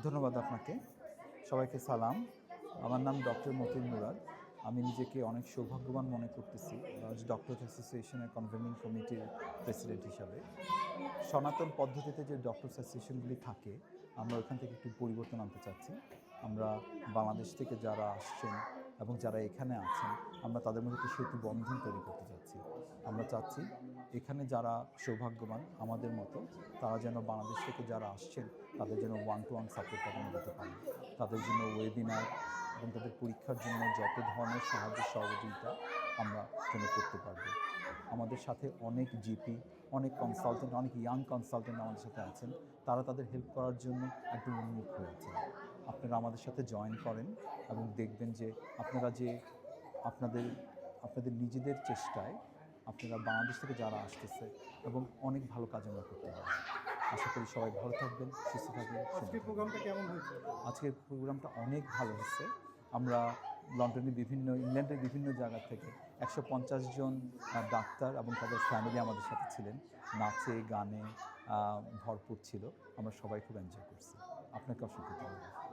ধন্যবাদ আপনাকে। সবাইকে সালাম। আমার নাম ডক্টর মতিন মুরাদ। আমি নিজেকে অনেক সৌভাগ্যবান মনে করতেছি ডক্টরস অ্যাসোসিয়েশনের কনভেনিং কমিটির প্রেসিডেন্ট হিসাবে। সনাতন পদ্ধতিতে যে ডক্টরস অ্যাসোসিয়েশনগুলি থাকে, আমরা ওখান থেকে একটু পরিবর্তন আনতে চাচ্ছি। আমরা বাংলাদেশ থেকে যারা আসছেন এবং যারা এখানে আছেন, আমরা তাদের মধ্যে একটি সেতু বন্ধন তৈরি করতে চাচ্ছি। আমরা চাচ্ছি এখানে যারা সৌভাগ্যবান আমাদের মতো, তারা যেন বাংলাদেশ থেকে যারা আসছেন তাদের জন্য ওয়ান টু ওয়ান সাপোর্ট আমরা দিতে পারি। তাদের জন্য ওয়েবিনার এবং তাদের পরীক্ষার জন্য যত ধরনের সাহায্য সহযোগিতা আমরা যেন করতে পারবো। আমাদের সাথে অনেক জিপি, অনেক কনসালটেন্ট, অনেক ইয়াং কনসালটেন্ট আমাদের সাথে আছেন। তারা তাদের হেল্প করার জন্য একদম উন্মুখ হয়ে আছেন। আপনারা আমাদের সাথে জয়েন করেন এবং দেখবেন যে আপনারা যে আপনাদের আপনাদের নিজেদের চেষ্টায় আপনারা বাংলাদেশ থেকে যারা আসতেছে এবং অনেক ভালো কাজ আমরা করতে পারবো। আশা করি সবাই ভালো থাকবেন, সুস্থ থাকবেন। আজকের প্রোগ্রামটা কেমন হয়েছে? আজকের প্রোগ্রামটা অনেক ভালো হচ্ছে। আমরা ইংল্যান্ডের বিভিন্ন জায়গা থেকে 150 জন ডাক্তার এবং তাদের ফ্যামিলি আমাদের সাথে ছিলেন। নাচে গানে ভরপুর ছিল। আমরা সবাই খুব এনজয় করছি। আপনাকে অসংখ্য ধন্যবাদ।